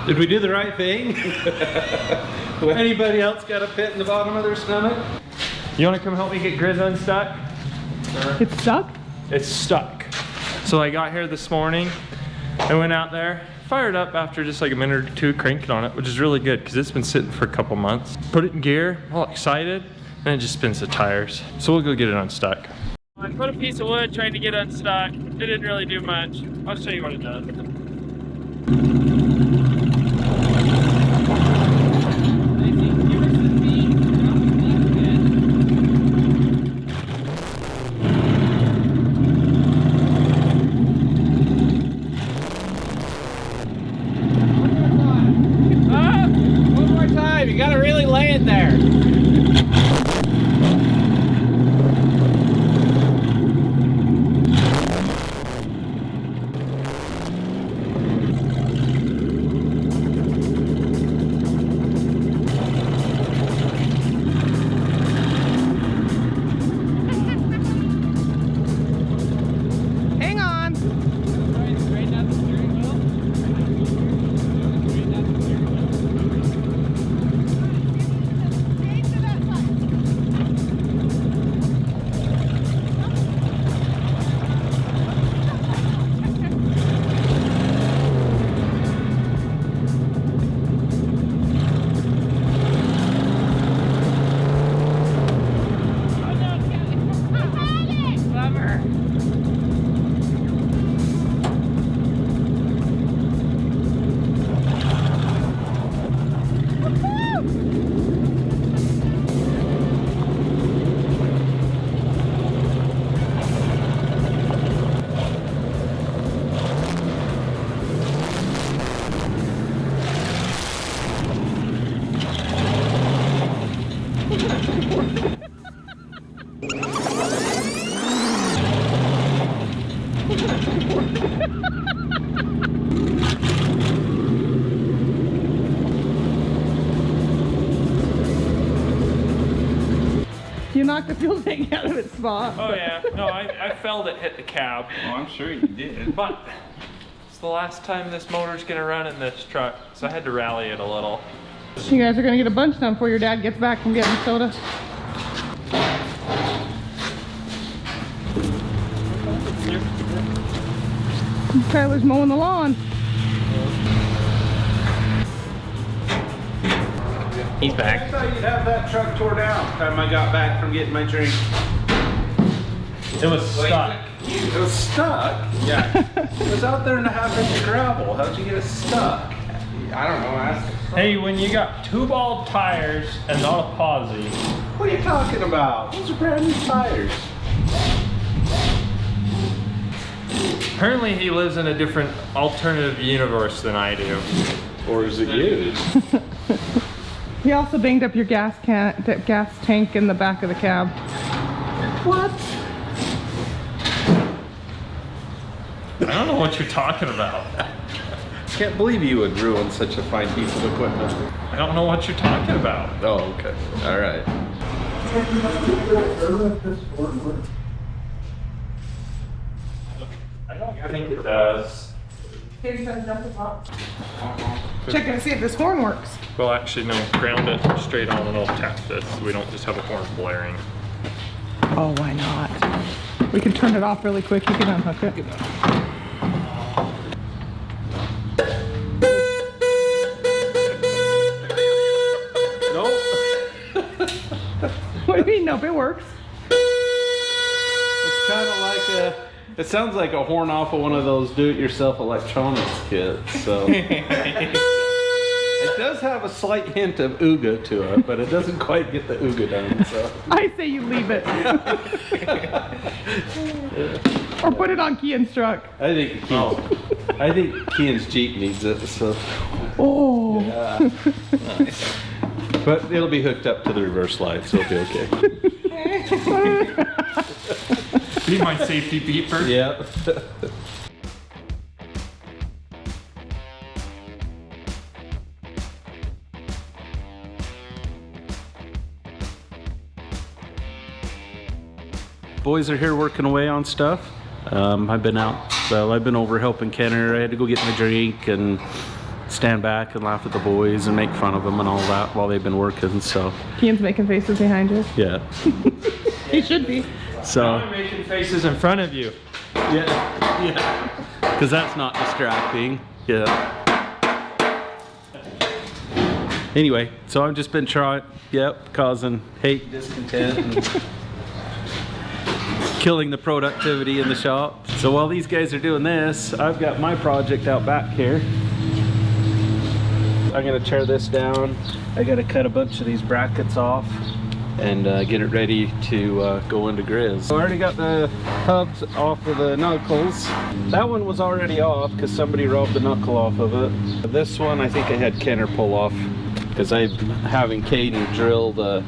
Did we do the right thing? Anybody else got a pit in the bottom of their stomach? You want to come help me get Griz unstuck? Sure. It's stuck? It's stuck. So I got here this morning. I went out there, fired up after just like a minute or two cranking on it, which is really good because it's been sitting for a couple months. Put it in gear, all excited, and it just spins the tires. So we'll go get it unstuck. I put a piece of wood trying to get unstuck. It didn't really do much. I'll show you what it does. One more time, you gotta really lay it there. You knocked the fuel tank out of its spot. Oh yeah, no, I felt it hit the cab. Oh, I'm sure you did. But it's the last time this motor's gonna run in this truck, so I had to rally it a little. You guys are gonna get a bunch done before your dad gets back from getting soda. Tyler's mowing the lawn. He's back. I thought you'd have that truck tore down by the time I got back from getting my drink. It was stuck. It was stuck? Yeah. It was out there in a half-inch of gravel. How'd you get it stuck? I don't know. Ask Hey, when you got two bald tires and not a posi. What are you talking about? Those are brand new tires. Apparently he lives in a different alternative universe than I do. Or is it used? He also banged up your gas tank in the back of the cab. What? I don't know what you're talking about. Can't believe you would ruin such a fine piece of equipment. I don't know what you're talking about. Oh, okay. All right. I don't think it does. Checking to see if this horn works. Well, actually, no. Ground it straight on and it'll tap this. We don't just have a horn blaring. Oh, why not? We can turn it off really quick. You can unhook it. Nope. What do you mean? Nope, it works. It's kind of like a... It sounds like a horn off of one of those do-it-yourself electronics kits, so... It does have a slight hint of ooga to it, but it doesn't quite get the ooga done, so... I say you leave it. Or put it on Kian's truck. I think Kian's Jeep needs it, so... Oh. Yeah. Nice. But it'll be hooked up to the reverse slide, so it'll be okay. Be my safety beeper. Yep. Boys are here working away on stuff. I've been out, so I've been over helping Kenner. I had to go get my drink and stand back and laugh at the boys and make fun of them and all that while they've been working, so. Kian's making faces behind you. Yeah. He should be. So. I'm making faces in front of you. Yeah. Because that's not distracting. Yeah. Anyway, so I've just been causing hate, discontent, and killing the productivity in the shop. So while these guys are doing this, I've got my project out back here. I'm gonna tear this down. I gotta cut a bunch of these brackets off and get it ready to go into Griz. So I already got the hubs off of the knuckles. That one was already off because somebody robbed the knuckle off of it. This one I think I had Kenner pull off because I'm having Caden drill the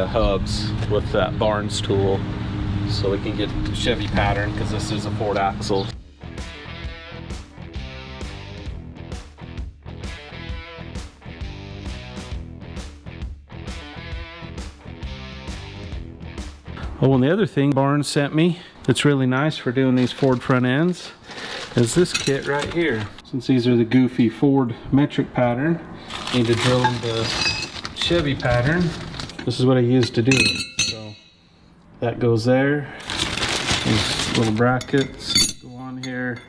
hubs with that Barnes tool so we can get the Chevy pattern because this is a Ford axle. Oh, and the other thing Barnes sent me that's really nice for doing these Ford front ends is this kit right here. Since these are the goofy Ford metric pattern, I need to drill in the Chevy pattern. This is what I use to do it. So that goes there. These little brackets go on here.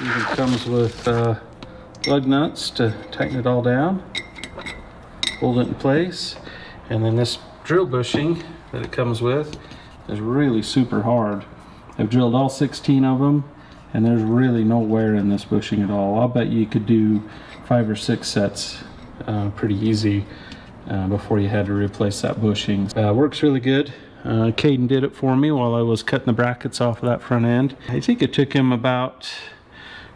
Even comes with lug nuts to tighten it all down, hold it in place, and then this drill bushing that it comes with is really super hard. I've drilled all 16 of them and there's really no wear in this bushing at all. I'll bet you could do 5 or 6 sets pretty easy before you had to replace that bushing. Works really good. Caden did it for me while I was cutting the brackets off of that front end. I think it took him about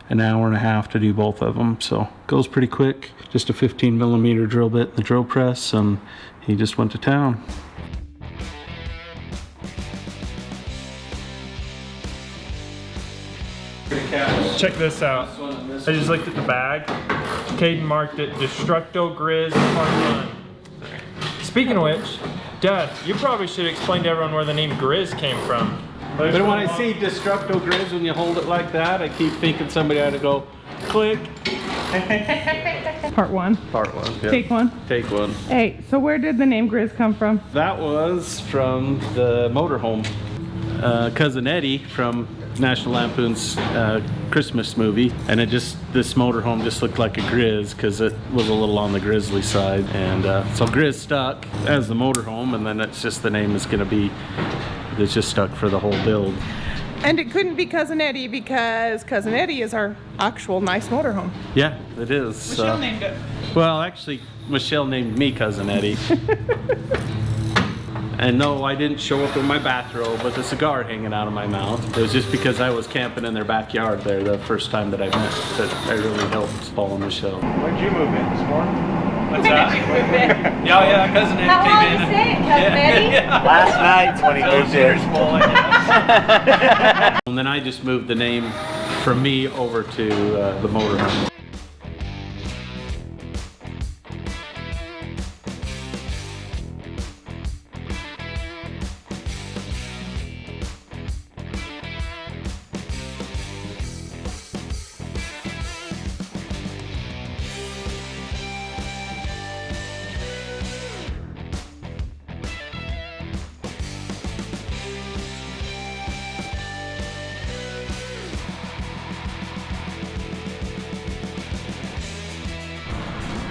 an hour and a half to do both of them, so goes pretty quick. Just a 15mm drill bit in the drill press and he just went to town. Check this out. I just looked at the bag. Caden marked it Destructo Griz Part 1. Speaking of which, Dad, you probably should explain to everyone where the name Griz came from. But when I see Destructo Griz, when you hold it like that, I keep thinking somebody had to go click. Part 1. Part 1. Yeah. Take 1. Take 1. Hey, so where did the name Griz come from? That was from the motorhome. Cousin Eddie from National Lampoon's Christmas movie, and this motorhome just looked like a Griz because it was a little on the grizzly side, and so Griz stuck as the motorhome, and then it's just the name is going to be, it's just stuck for the whole build. And it couldn't be Cousin Eddie because Cousin Eddie is our actual nice motorhome. Yeah, it is. Michelle named it. Well, actually, Michelle named me Cousin Eddie. And no, I didn't show up in my bathrobe with a cigar hanging out of my mouth. It was just because I was camping in their backyard there the first time that I met that I really helped Paul and Michelle. When'd you move in? This morning? What's that? Yeah, Cousin Eddie How long came you in. staying, Cousin Eddie? Last night's when he moved in. And then I just moved the name from me over to the motorhome.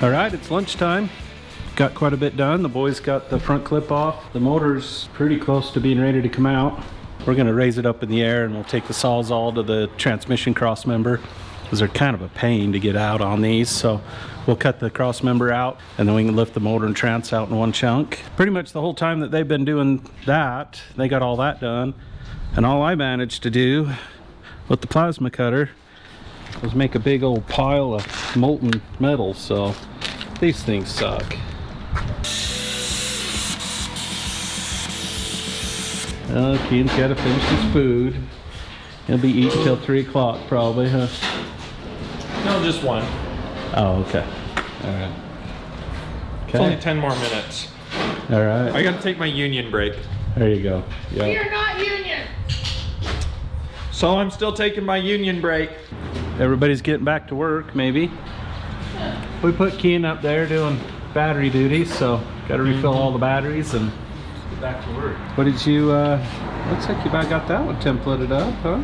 All right, it's lunchtime. Got quite a bit done. The boys got the front clip off. The motor's pretty close to being ready to come out. We're gonna raise it up in the air and we'll take the Sawzall to the transmission cross member because they're kind of a pain to get out on these. So we'll cut the cross member out and then we can lift the motor and trans out in one chunk. Pretty much the whole time that they've been doing that, they got all that done. And all I managed to do with the plasma cutter was make a big old pile of molten metal. So these things suck. Keaton's got to finish his food. He'll be eating till 3 o'clock probably, huh? No, just one. Oh, okay. All right. It's only 10 more minutes. All right. I gotta take my union break. There you go. We Yeah. are not union. So I'm still taking my union break. everybody's getting back to work, maybe. We put Keen up there doing battery duties, so got to refill all the batteries and get back to work. What did you, looks like you about got that one templated up, huh?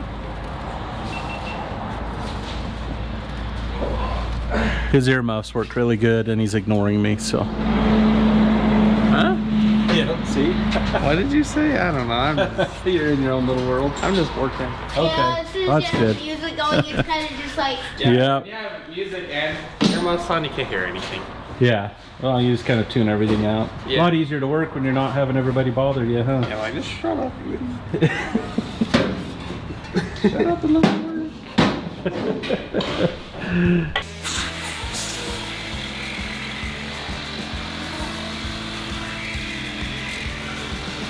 His earmuffs work really good and he's ignoring me, so. Huh? Yeah, see? What did you say? I don't know. You're in your own little world. I'm just working. Okay, Yeah, as soon well, as that's you have good. music going, it's kind of just like. Yeah. Yeah, music and earmuffs on, you can't hear anything. Yeah, well, you just kind of tune everything out. Yeah. A lot easier to work when you're not having everybody bother you, huh? Yeah, like, just shut up, you Shut up and let me work.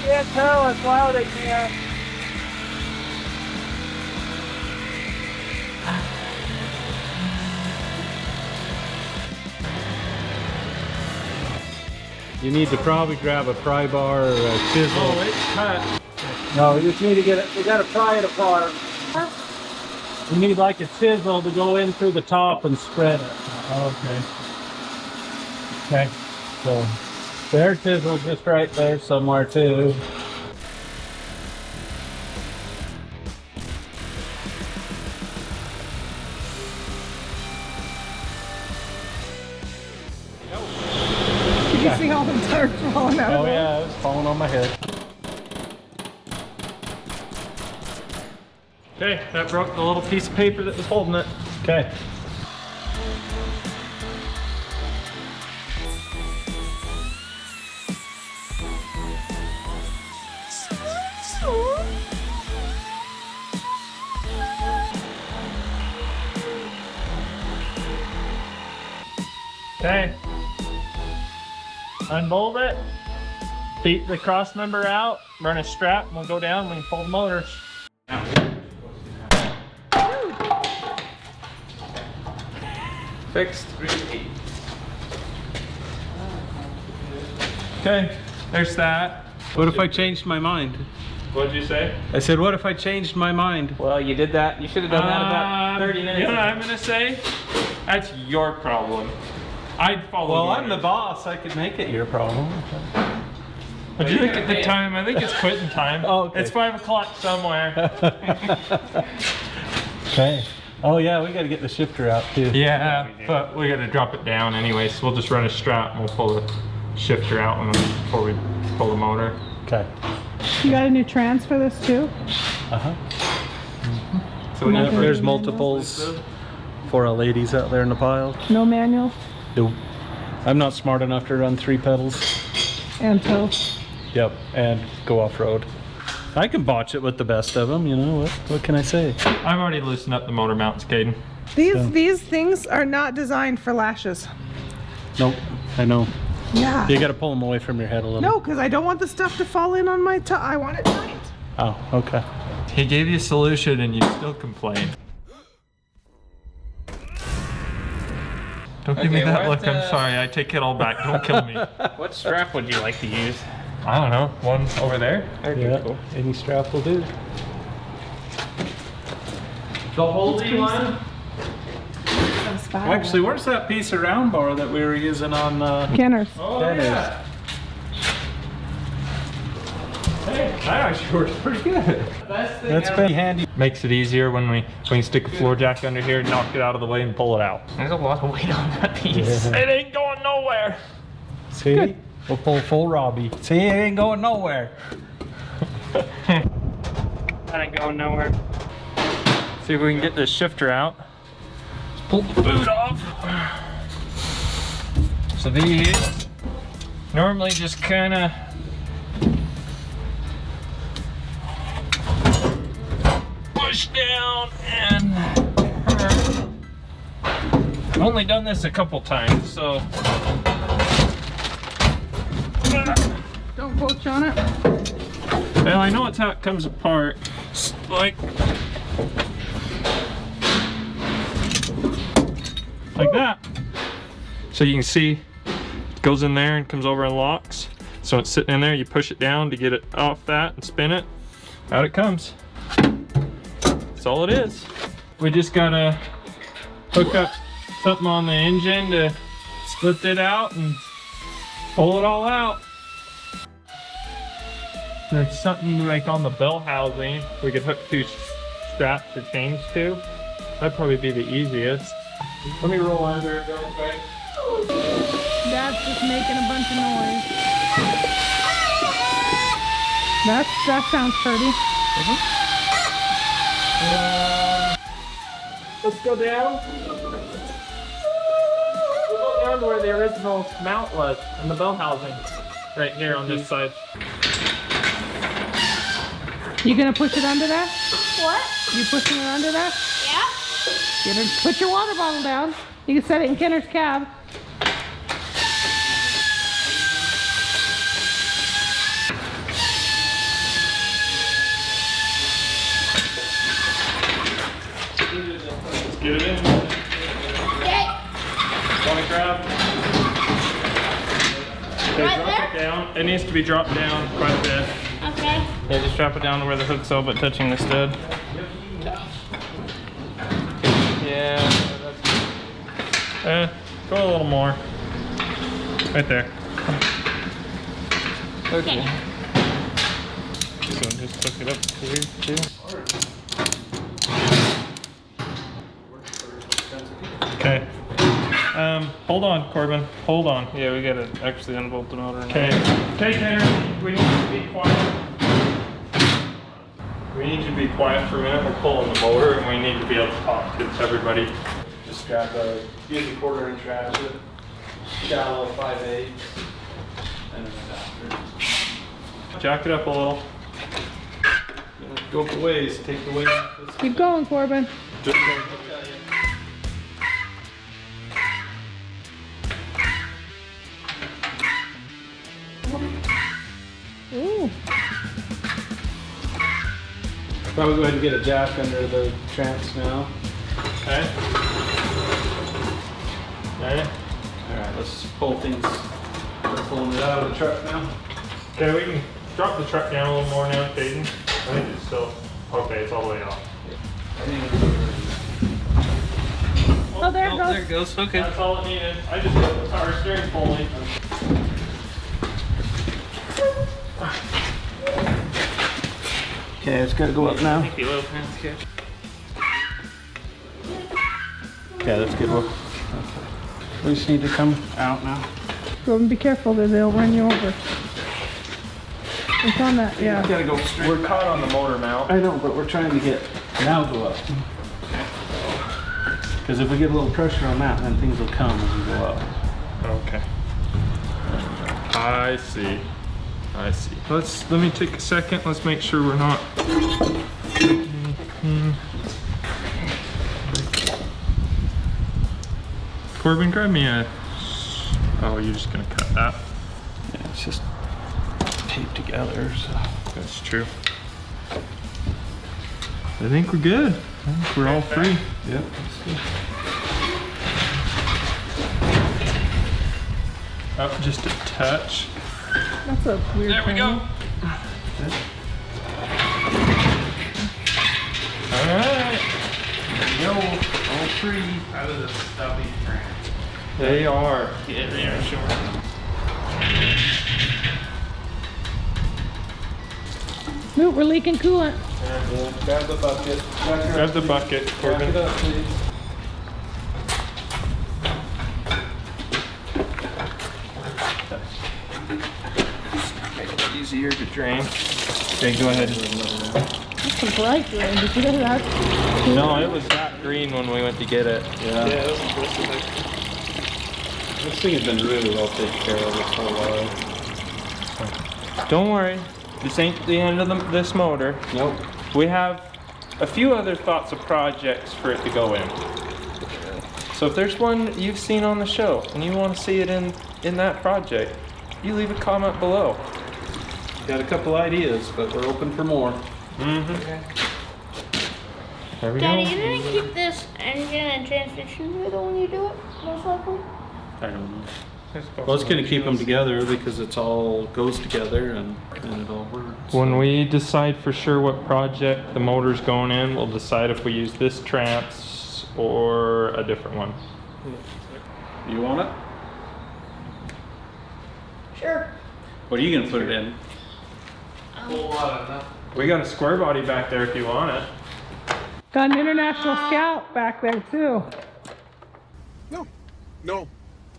Can't tell, it's loud in here. You need to probably grab a pry bar or a chisel. Oh, it's cut. No, we just need to get it, we gotta pry it apart. We need like a chisel to go in through the top and spread it. Okay. Okay, so their chisel just right there somewhere too. Did you see all the dirt falling out Oh of it? yeah, it's falling on my head. Okay, that broke the little piece of paper that was holding it. Okay. Okay. Unbolt it. Beat the cross member out. Run a strap and we'll go down and we can pull the motor. Fixed. Okay, there's that. What if I changed my mind? What'd you say? I said, what if I changed my mind? Well, you did that. You should have done that about 30 minutes You know what ago. I'm gonna say? That's your problem. I'd follow. Well, the I'm the orders. boss. I could make it your problem. What do you think at the time? I think it's quitting time. Oh, okay. It's 5 o'clock somewhere. Okay. Oh yeah, we got to get the shifter out too. Yeah, but we gotta drop it down anyway, so we'll just run a strap and we'll pull the shifter out before we pull the motor. Okay. You got a new trans for this too? Uh-huh. So we Nothing. There's multiples for our ladies out there in the pile. No manual Nope. I'm not smart enough to run 3 pedals. and tow. Yep, and go off-road. I can botch it with the best of them, you know, what can I say? I've already loosened up the motor mounts, Caden. These things are not designed for lashes. Nope, I know. Yeah. You got to pull them away from your head a little. No, because I don't want the stuff to fall in on my toe. I want it tight. Oh, okay. He gave you a solution and you still complain. Don't give me Okay, that what, look, I'm sorry, I take it all back, don't kill me. What strap would you like to use? I don't know, one over there? Okay, Yeah, cool. any strap will do. The holdy one? Actually, where's that piece of round bar that we were using on Kenners. Oh That yeah. Hey, that actually works pretty good. That's pretty handy. Makes it easier when we can stick a floor jack under here, knock it out of the way and pull it out. There's a lot of weight on that piece. Yeah. It ain't going nowhere. See? Good. We'll pull full Robbie. See, it ain't going nowhere. That ain't going nowhere. See if we can get this shifter out. Let's pull the boot off. So these normally just kind of push down and I've only done this a couple times, so Don't poach on it. well, I know it's how it comes apart. It's like that. So you can see it goes in there and comes over and locks. So it's sitting in there, you push it down to get it off that and spin it. Out it comes. That's all it is. We just gotta hook up something on the engine to split it out and pull it all out. There's something like on the bell housing we could hook 2 straps or chains to. That'd probably be the easiest. Let me roll under it real quick. Dad's just making a bunch of noise. That sounds pretty. Let's go down. We'll go down to where the original mount was and the bell housing. Right here on this side. You gonna push it under there? What? You pushing it under there? Yeah? Put your water bottle down. You can set it in Kenner's cab. Let's get it in. Okay. Want to grab? Okay, Right drop there? it down. It needs to be dropped down quite a bit. Okay. Yeah, just drop it down to where the hook's all but touching the stud. Yeah. Go a little more. Right there. Okay. So just hook it up here too. Okay. Hold on, Corbin. Hold on. Yeah, we gotta actually unbolt the motor. Okay. Okay, Tanner. We need you to be quiet. We need you to be quiet for a minute. We're pulling the motor and we need to be able to talk to everybody. Just grab a, use a 1/4 inch ratchet, shallow 5/8, and an adapter. Jack it up a little. Go the ways, take the weight off this. Keep going, Corbin. Just Ooh. Probably go ahead and get a jack under the trans now. okay. Okay. Alright, let's pull things. We're pulling it out of the truck now. Okay, we can drop the truck down a little more now, Caden. I think it's still okay. It's all the way off. Oh, there it goes. There it goes. Okay. That's all it needed. I just got the power steering pulling. Okay, it's gotta go up now. Thank you, little pants. Okay. Okay, that's good. We just need to come out now. Corbin, be careful that they'll run you over. It's on that, yeah. Gotta go straight. We're caught on the motor mount. I know, but we're trying to get, now go up. Because if we get a little pressure on that, then things will come as we go up. Okay. I see. I see. Let me take a second. Let's make sure we're not. Corbin, grab me a. Oh, you're just gonna cut that. Yeah, it's just taped together, so. That's true. I think we're good. I think we're all free. Yep. Up just a touch. That's a weird There we thing. go. All right. Yo, all three. That was a stubby crank. They are. Yeah, they are short. Nope, we're leaking coolant. Yeah, grab the bucket. Grab the bucket, Back Corbin. it up, please. Make it easier to drain. Okay, go ahead. That's a bright green. Did you know that? No, it was that green when we went to get it. Yeah. Yeah, that was supposed to This thing has been really well taken care of this whole while. Don't worry. This ain't the end of this motor. Nope. We have a few other thoughts of projects for it to go in. So if there's one you've seen on the show and you want to see it in that project, you leave a comment below. Got a couple ideas, but we're open for more. Mm-hmm. There we Daddy, go. you're gonna keep this engine and transmission together when you do it, most likely? I don't know. Well, it's gonna keep them together because it's all goes together and it all works. When we decide for sure what project the motor's going in, we'll decide if we use this trans or a different one? You want it? Sure. What are you gonna put it in? Whole lot of nothing. We got a square body back there if you want it. Got an international scout back there too. No.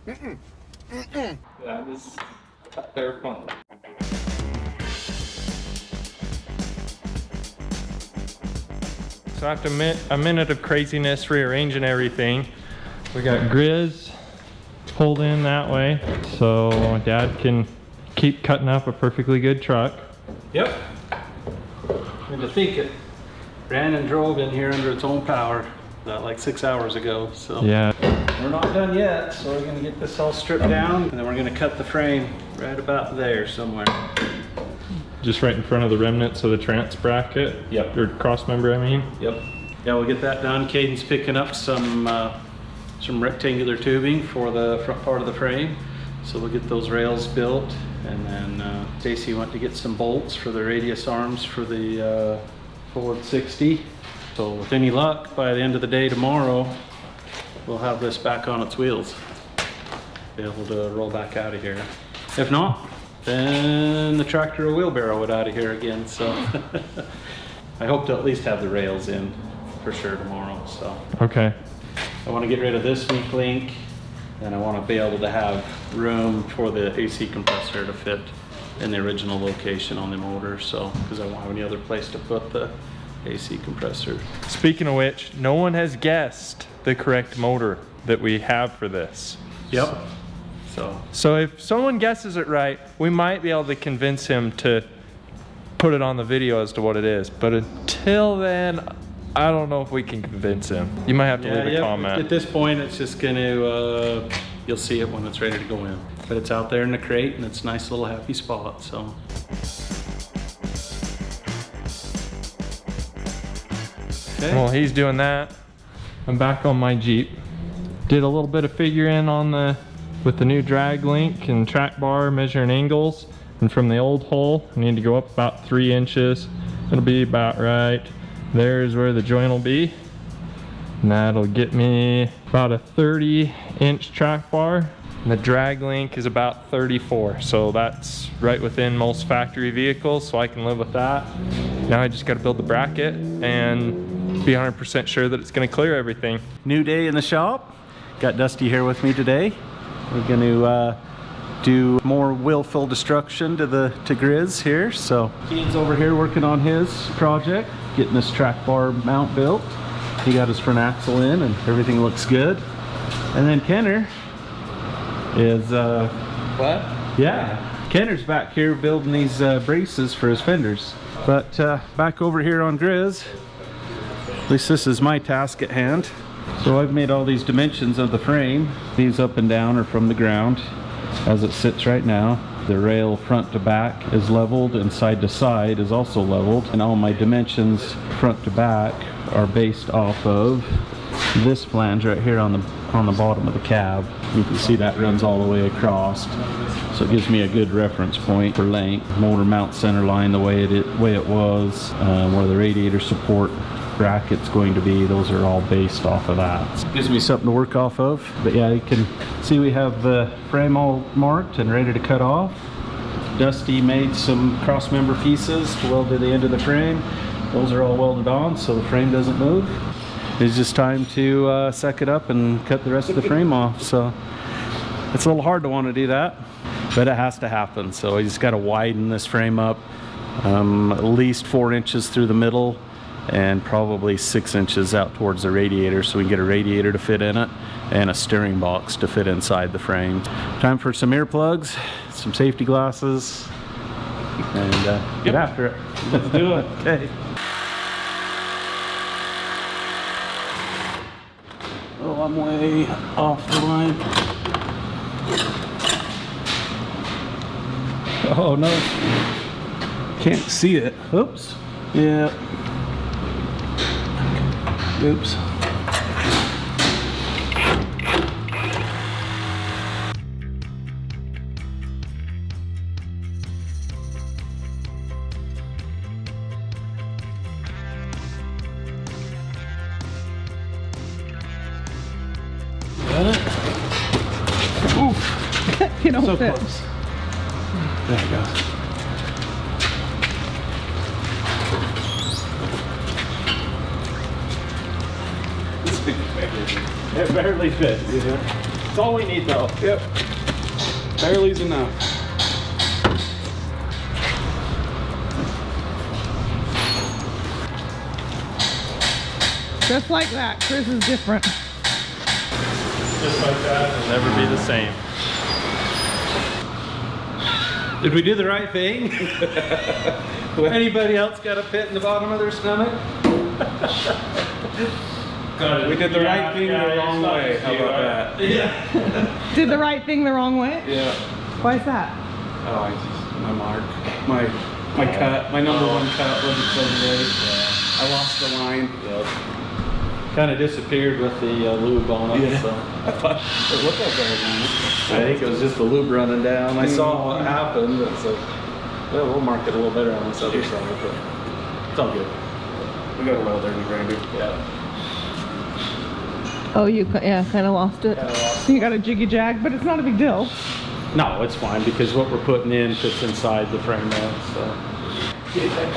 That is fair fun. So after a minute of craziness rearranging everything, we got Griz pulled in that way so Dad can keep cutting up a perfectly good truck. Yep. And to think it ran and drove in here under its own power about like 6 hours ago, so. Yeah. We're not done yet, so we're gonna get this all stripped down and then we're gonna cut the frame right about there somewhere. Just right in front of the remnants of the trans bracket? Yep. Or cross member, I mean? Yep. Yeah, we'll get that done. Caden's picking up some rectangular tubing for the front part of the frame. So we'll get those rails built, and then Stacy went to get some bolts for the radius arms for the Ford 60. So with any luck, by the end of the day tomorrow, we'll have this back on its wheels. Be able to roll back out of here. If not, then the tractor or wheelbarrow would out of here again, so. I hope to at least have the rails in for sure tomorrow, so. Okay. I want to get rid of this weak link, and I want to be able to have room for the AC compressor to fit in the original location on the motor, so, because I won't have any other place to put the AC compressor. Speaking of which, no one has guessed the correct motor that we have for this. Yep. So if someone guesses it right, we might be able to convince him to put it on the video as to what it is. But until then, I don't know if we can convince him. You might have to leave a comment. At this point, it's just gonna, you'll see it when it's ready to go in. But it's out there in the crate, and it's a nice little happy spot, so. Okay. Well, he's doing that. I'm back on my Jeep. Did a little bit of figuring on with the new drag link and track bar, measuring angles. And from the old hole, I need to go up about 3 inches. It'll be about right. There's where the joint will be. And that'll get me about a 30-inch track bar. And the drag link is about 34. So that's right within most factory vehicles, so I can live with that. Now I just gotta build the bracket and be 100% sure that it's gonna clear everything. New day in the shop. Got Dusty here with me today. We're gonna do more willful destruction to Griz here. So Keane's over here working on his project, getting this track bar mount built. He got his front axle in and everything looks good. And then Kenner is What? yeah, Kenner's back here building these braces for his fenders. But back over here on Griz, at least this is my task at hand. So I've made all these dimensions of the frame. These up and down are from the ground as it sits right now. The rail front to back is leveled and side to side is also leveled. And all my dimensions front to back are based off of this flange right here on the bottom of the cab. You can see that runs all the way across. So it gives me a good reference point for length. Motor mount center line the way it was, where the radiator support bracket's going to be. Those are all based off of that. So it gives me something to work off of. But yeah, you can see we have the frame all marked and ready to cut off. Dusty made some cross member pieces to weld to the end of the frame. Those are all welded on so the frame doesn't move. It's just time to suck it up and cut the rest of the frame off. So it's a little hard to want to do that, but it has to happen. So you just got to widen this frame up at least 4 inches through the middle and probably 6 inches out towards the radiator, so we can get a radiator to fit in it and a steering box to fit inside the frame. Time for some earplugs, some safety glasses, and get after it. Let's do it. Okay. Oh, I'm way off the line. Oh no, can't see it. Oops. Yeah. Oops. You don't So fit. close. There you go. It barely fits. It's all we need though. Yep. Barely's enough. Just like that. Chris is different. Just like that, it'll never be the same. Did we do the right thing? Anybody else got a pit in the bottom of their stomach? We did the right thing the wrong way. How about that? Yeah. Did the right thing the wrong way? Yeah. Why is that? Oh, my mark. My cut. My number one cut wasn't so great. I lost the line. Yep. Kind of disappeared with the lube on it. Yeah. So. I thought it looked like there was on it. I think it was just the lube running down. I saw what happened. So, well, we'll mark it a little better on this other side, but it's all good. We got a welder in the grinder. Yeah. Oh, you kind of lost it. So you got a jiggy jag, but it's not a big deal. No, it's fine because what we're putting in fits inside the frame rail. So.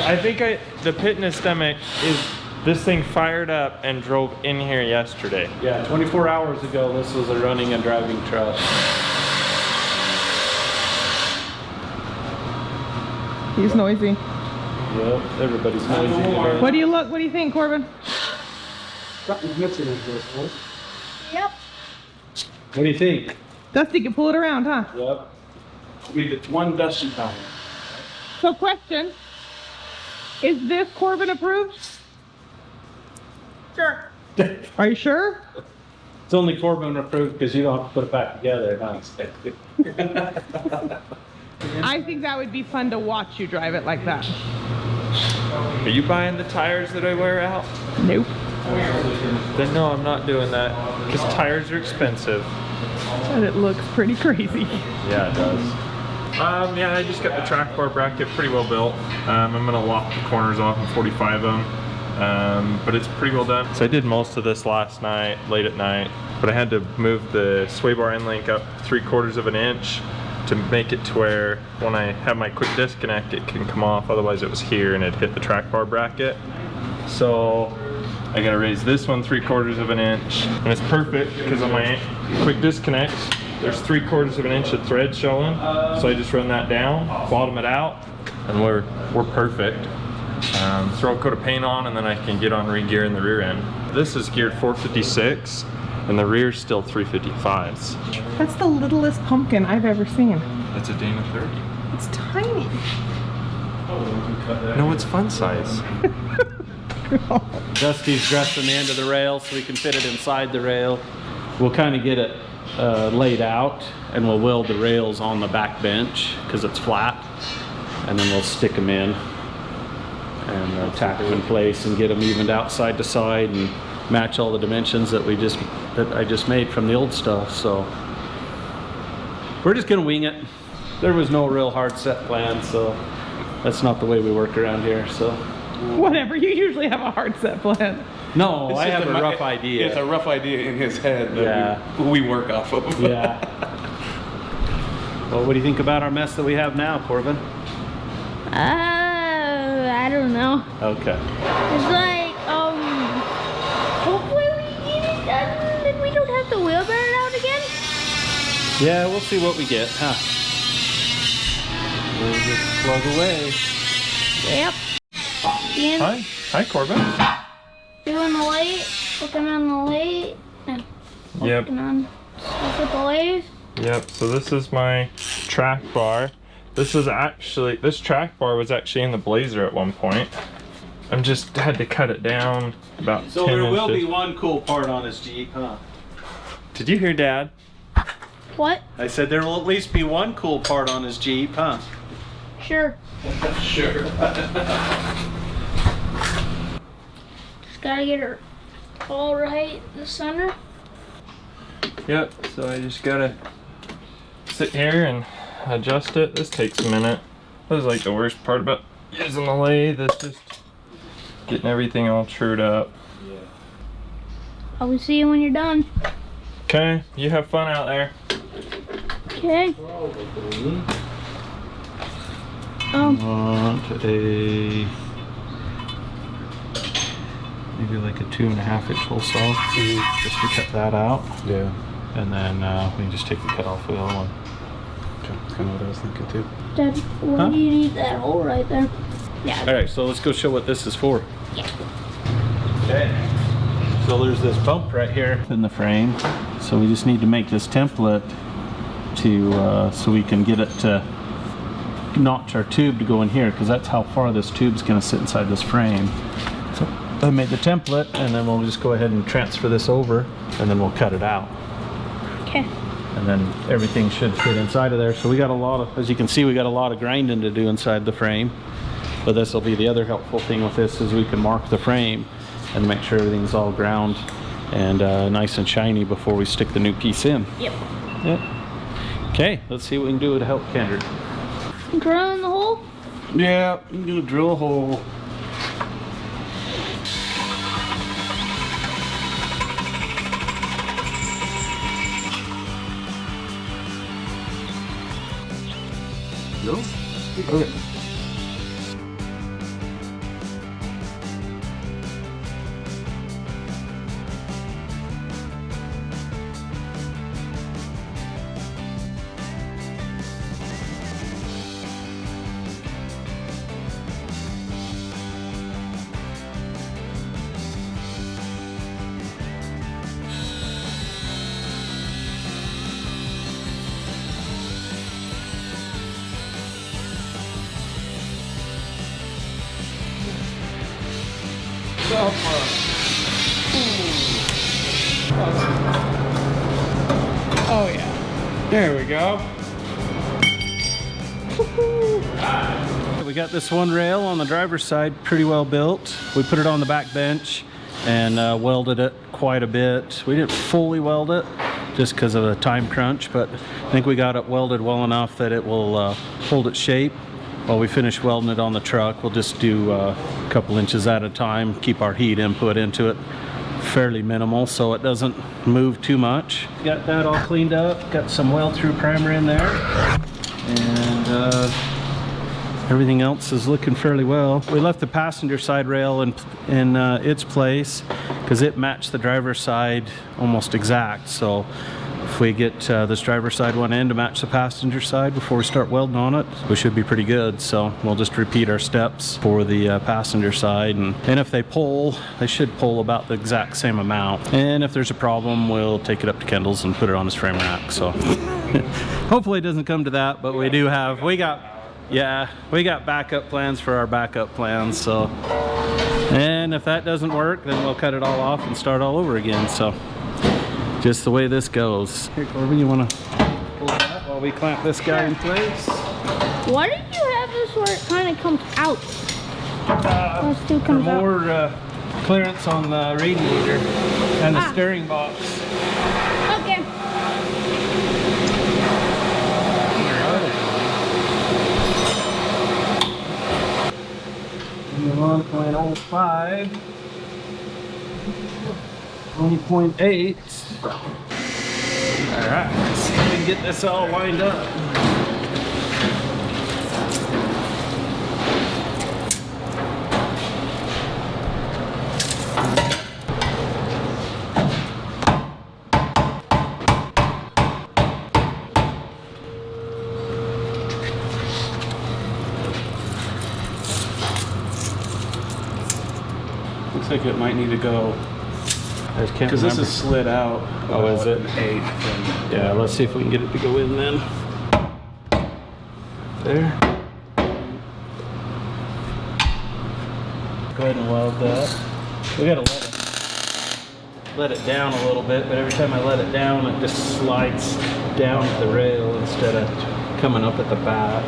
I think the pit in his stomach is this thing fired up and drove in here yesterday. Yeah, 24 hours ago, this was a running and driving truck. He's noisy. Yep, everybody's noisy today. What do you think, Corbin? Yep. What do you think? Dusty can pull it around, huh? Yep. We did one dusty time. So question, is this Corbin approved? Sure. Are you sure? It's only Corbin approved because you don't have to put it back together. Huh? I think that would be fun to watch you drive it like that. Are you buying the tires that I wear out? Nope. Then no, I'm not doing that because tires are expensive. And it looks pretty crazy. Yeah, it does. Yeah, I just got the track bar bracket pretty well built. I'm gonna lop the corners off and 45 them, but it's pretty well done. So I did most of this last night, late at night, but I had to move the sway bar end link up 3/4 of an inch to make it to where when I have my quick disconnect, it can come off. Otherwise, it was here and it hit the track bar bracket. So I gotta raise this one 3/4 of an inch, and it's perfect because on my quick disconnect, there's 3/4 of an inch of thread showing. So I just run that down, bottom it out, and we're perfect. Throw a coat of paint on, and then I can get on re-gear in the rear end. This is geared 456, and the rear's still 355s. That's the littlest pumpkin I've ever seen. That's a Dana 30. It's tiny. No, it's fun size. Dusty's dressing the end of the rail so we can fit it inside the rail. We'll kind of get it laid out, and we'll weld the rails on the back bench because it's flat, and then we'll stick them in and tack them in place and get them evened out side to side and match all the dimensions that I just made from the old stuff. So we're just gonna wing it. There was no real hard set plan, so that's not the way we work around here. So Whatever, you usually have a hard set plan. no, It's I just have a rough idea. It's a rough idea in his head that Yeah. we work off of. Yeah. Well, what do you think about our mess that we have now, Corbin? I don't know. Okay. It's like, hopefully we get it done and we don't have to wheelbarrow it out again. Yeah, we'll see what we get, huh? We'll just plug away. Yep. Ian, Hi Corbin. doing the light, looking on the light, and Yep. looking on with the lathe. Yep, so this is my track bar. This track bar was actually in the Blazer at one point. I just had to cut it down about 10 inches. one cool part on his Jeep, huh? Did you hear Dad? What? I said there will at least be one cool part on his Jeep, huh? Sure. Sure. Just gotta get her all right in the center. Yep, so I just gotta sit here and adjust it. This takes a minute. This is like the worst part about using the lathe, is just getting everything all trued up. I will see you when you're done. Okay, you have fun out there. Okay. Probably Um, want a maybe like a 2.5 inch hole saw just to cut that out. Yeah. And then we can just take the cut off with the other one. That's kind of what I was thinking too. Dad, why do you need that hole right there? Yeah. All right, so let's go show what this is for. Yeah. Okay. So there's this bump right here in the frame. So we just need to make this template to so we can get it to notch our tube to go in here, because that's how far this tube's going to sit inside this frame. So I made the template, and then we'll just go ahead and transfer this over, and then we'll cut it out. Okay. And then everything should fit inside of there. So we got a lot of, as you can see, we got a lot of grinding to do inside the frame. But this will be the other helpful thing with this, is we can mark the frame and make sure everything's all ground and nice and shiny before we stick the new piece in. Yep. Yep. Okay, let's see what we can do to help Kendrick. Drilling the hole? Yeah, I'm gonna drill a hole. No? Okay. Oh yeah. There we go. We got this one rail on the driver's side pretty well built. We put it on the back bench and welded it quite a bit. We didn't fully weld it just because of the time crunch, but I think we got it welded well enough that it will hold its shape. While we finish welding it on the truck, we'll just do a couple inches at a time, keep our heat input into it fairly minimal so it doesn't move too much. Got that all cleaned up, got some weld-through primer in there, and everything else is looking fairly well. We left the passenger side rail in its place because it matched the driver's side almost exact. So if we get this driver's side one in to match the passenger side before we start welding on it, we should be pretty good. So we'll just repeat our steps for the passenger side, and if they pull, they should pull about the exact same amount. And if there's a problem, we'll take it up to Kendall's and put it on his frame rack. So hopefully it doesn't come to that, but we got backup plans for our backup plans. So, and if that doesn't work, then we'll cut it all off and start all over again. So just the way this goes. Here, Corbin, you want to pull that while we clamp this guy in place? Why did you have this where it kind of comes out? It still For comes out. more clearance on the radiator and the steering box. Okay. 1.05, 20.8. All right, let's see if we can get this all lined up. Looks like it might need to go. Because this is slid out. Oh, is it? An eighth. And, Yeah, let's see if we can get it to go in then. There. Go ahead and weld that. We gotta let it down a little bit, but every time I let it down, it just slides down to the rail instead of coming up at the back.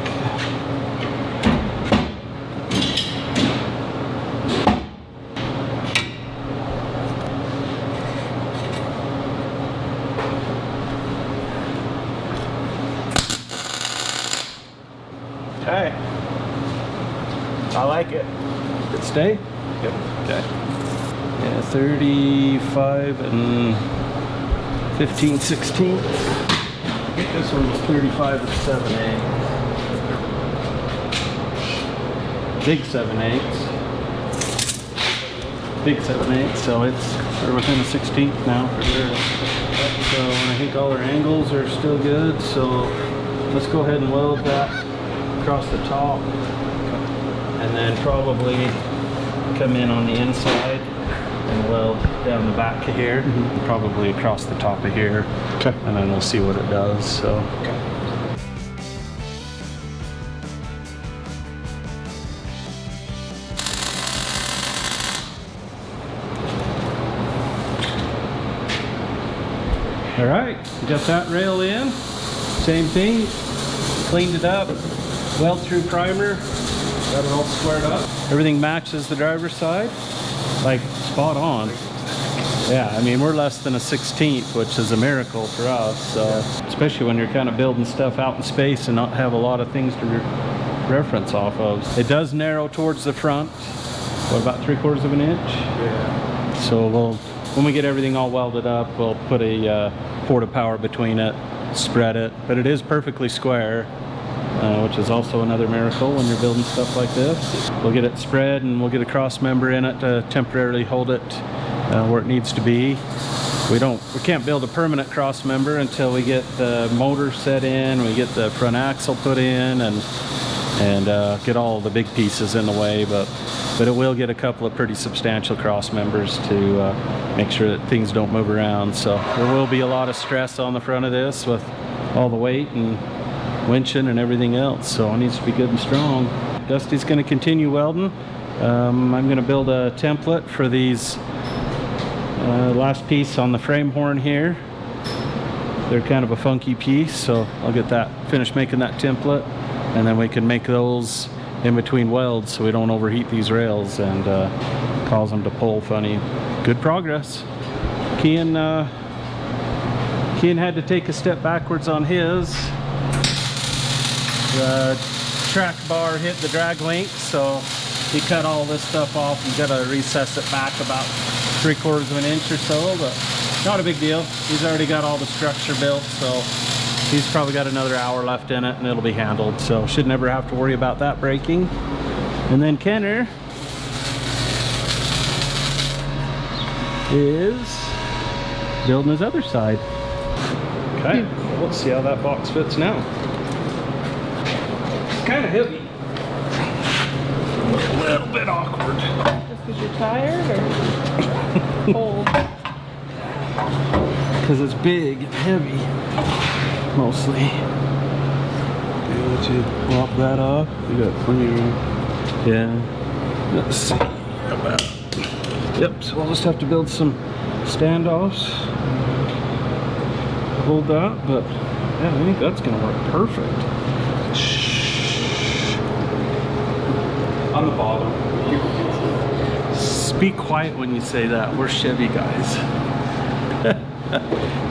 Okay. I like it. Did it stay? Yep. Okay. Yeah, 35 and 15/16. This one was 35 and 7/8. Big 7/8. Big 7/8, so we're within a 16th now for sure. So and I think all our angles are still good, so let's go ahead and weld that across the top and then probably come in on the inside and weld down the back of here, probably across the top of here. Okay. And then we'll see what it does. So. Okay. All right, we got that rail in. Same thing, cleaned it up, weld through primer, got it all squared up. Everything matches the driver's side, like spot on. Yeah, I mean, we're less than a 16th, which is a miracle for us. So, especially when you're kind of building stuff out in space and not have a lot of things to reference off of. It does narrow towards the front, what, about 3/4 of an inch? Yeah. So when we get everything all welded up, we'll put a port of power between it, spread it, but it is perfectly square, which is also another miracle when you're building stuff like this. We'll get it spread and we'll get a cross member in it to temporarily hold it where it needs to be. We can't build a permanent cross member until we get the motor set in, we get the front axle put in, and get all the big pieces in the way, but it will get a couple of pretty substantial cross members to make sure that things don't move around. So there will be a lot of stress on the front of this with all the weight and winching and everything else, so it needs to be good and strong. Dusty's going to continue welding. I'm going to build a template for these last piece on the frame horn here. They're kind of a funky piece, so I'll get that, finish making that template, and then we can make those in between welds so we don't overheat these rails and cause them to pull funny. Good progress. Kian had to take a step backwards on his. The track bar hit the drag link, so he cut all this stuff off and got to recess it back about 3/4 of an inch or so, but not a big deal. He's already got all the structure built, so he's probably got another hour left in it and it'll be handled, so should never have to worry about that breaking. And then Kenner is building his other side. Okay, let's see how that box fits now. It's kind of heavy. A little bit awkward. Just because you're tired or cold? Because it's big and heavy, mostly. Okay, let you lop that off. You got plenty of room. Yeah. Let's see about. Yep, so we'll just have to build some standoffs. Hold that, but yeah, I think that's gonna work perfect. Shh. On the bottom. Be quiet when you say that. We're Chevy guys. But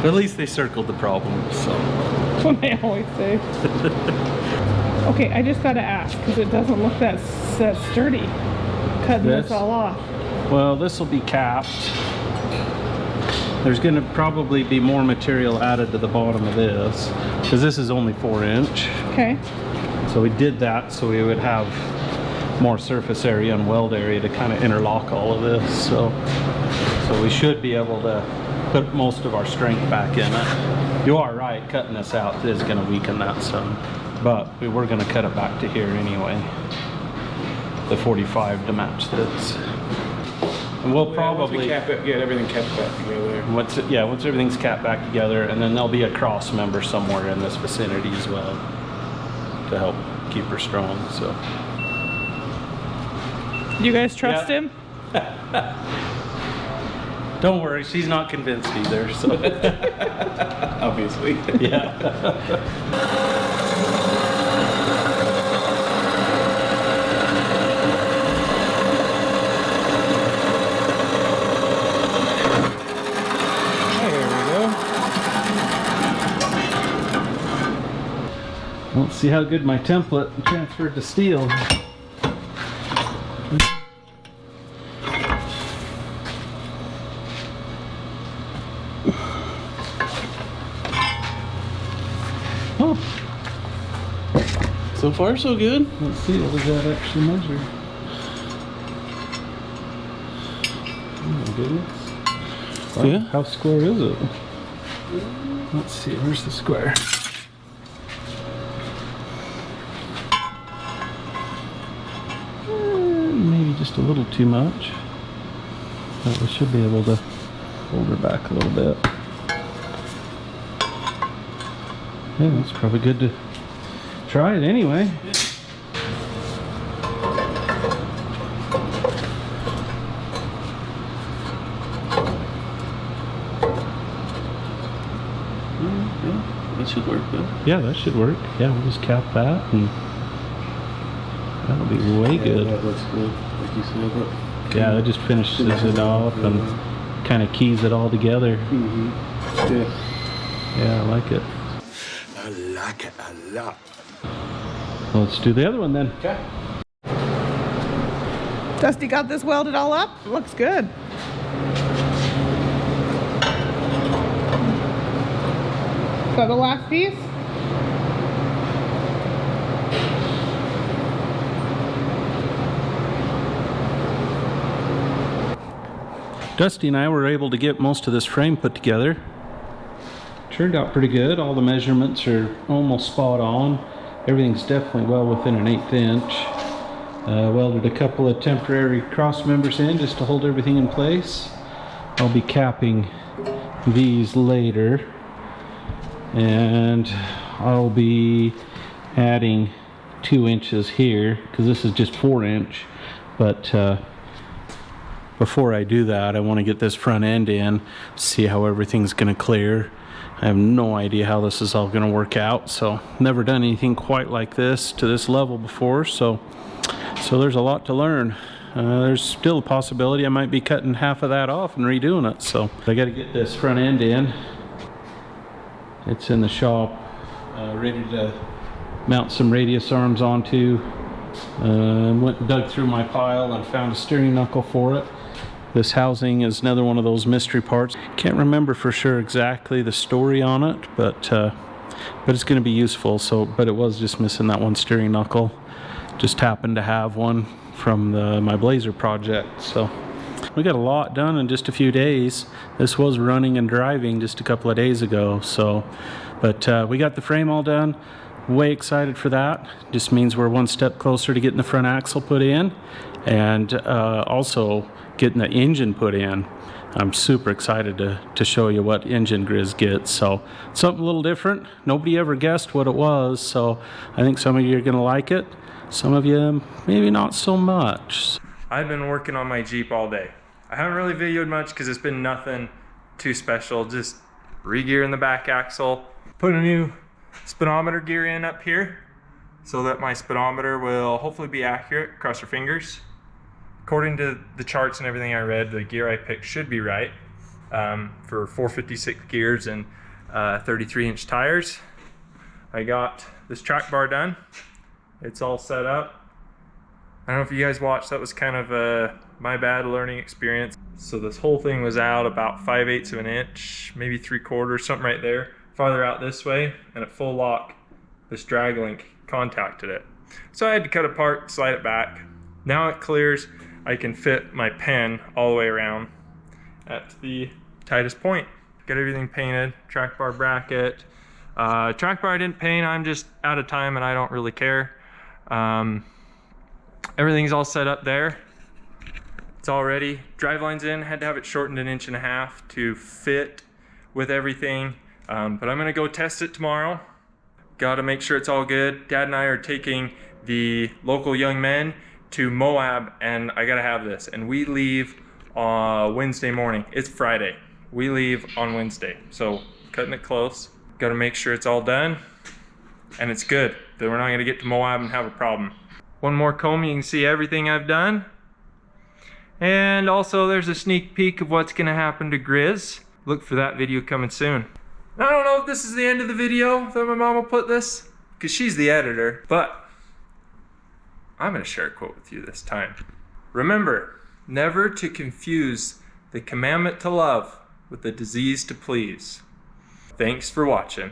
at least they circled the problem, so. That's what I always say. Okay, I just gotta ask, because it doesn't look that sturdy, cutting this all off. Well, this will be capped. There's gonna probably be more material added to the bottom of this, because this is only 4-inch. Okay. So we did that so we would have more surface area and weld area to kind of interlock all of this. So we should be able to put most of our strength back in it. You are right, cutting this out is going to weaken that some, but we were going to cut it back to here anyway, the 45 to match this. And we'll probably cap it, get everything capped back together. Once everything's capped back together, and then there'll be a cross member somewhere in this vicinity as well to help keep her strong. So. You guys trust him? Don't worry, she's not convinced either, so. Obviously. Yeah. There we go. Let's see how good my template transferred to steel. So far, so good. Let's see, what does that actually measure? Oh my goodness. Wow, Yeah. how square is it? Let's see, where's the square? Maybe just a little too much. But we should be able to hold her back a little bit. Yeah, it's probably good to try it anyway. That should work though. Yeah, that should work. Yeah, we'll just cap that and that'll be way good. That looks good, like you said. Yeah, that just finishes it off and kind of keys it all together. Yeah. Yeah, I like it. I like it a lot. Well, let's do the other one then. Okay. Dusty got this welded all up. Looks good. So the last piece. Dusty and I were able to get most of this frame put together. Turned out pretty good. All the measurements are almost spot on. Everything's definitely well within an 1/8 inch. Welded a couple of temporary cross members in just to hold everything in place. I'll be capping these later. And I'll be adding 2 inches here because this is just 4-inch. But before I do that, I want to get this front end in, see how everything's going to clear. I have no idea how this is all going to work out, so never done anything quite like this to this level before, so there's a lot to learn. There's still a possibility I might be cutting half of that off and redoing it, so I got to get this front end in. It's in the shop, ready to mount some radius arms onto. Went and dug through my pile and found a steering knuckle for it. This housing is another one of those mystery parts. Can't remember for sure exactly the story on it, but it's going to be useful. But it was just missing that one steering knuckle. Just happened to have one from my Blazer project, so we got a lot done in just a few days. This was running and driving just a couple of days ago, but we got the frame all done. Way excited for that. Just means we're one step closer to getting the front axle put in and also getting the engine put in. I'm super excited to show you what engine Griz gets. So something a little different. Nobody ever guessed what it was, so I think some of you are gonna like it. Some of you maybe not so much. I've been working on my Jeep all day. I haven't really videoed much because it's been nothing too special. Just re-gearing the back axle, put a new speedometer gear in up here so that my speedometer will hopefully be accurate. Cross your fingers. According to the charts and everything I read, the gear I picked should be right for 456 gears and 33-inch tires. I got this track bar done. It's all set up. I don't know if you guys watched, that was kind of my bad learning experience. So this whole thing was out about 5/8 of an inch, maybe 3/4, something right there. Farther out this way, and at full lock, this drag link contacted it. So I had to cut apart, slide it back. Now it clears. I can fit my pen all the way around at the tightest point. Got everything painted, track bar bracket. Track bar I didn't paint, I'm just out of time and I don't really care. Everything's all set up there. It's all ready. Driveline's in, had to have it shortened 1.5 inches to fit with everything. But I'm gonna go test it tomorrow. Gotta make sure it's all good. Dad and I are taking the local young men to Moab and I gotta have this. And we leave Wednesday morning. It's Friday. We leave on Wednesday. So cutting it close. Gotta make sure it's all done and it's good. That we're not gonna get to Moab and have a problem. One more comb, you can see everything I've done. And also there's a sneak peek of what's gonna happen to Griz. Look for that video coming soon. I don't know if this is the end of the video that my mom will put this, because she's the editor, but I'm gonna share a quote with you this time. Remember, never to confuse the commandment to love with the disease to please. Thanks for watching.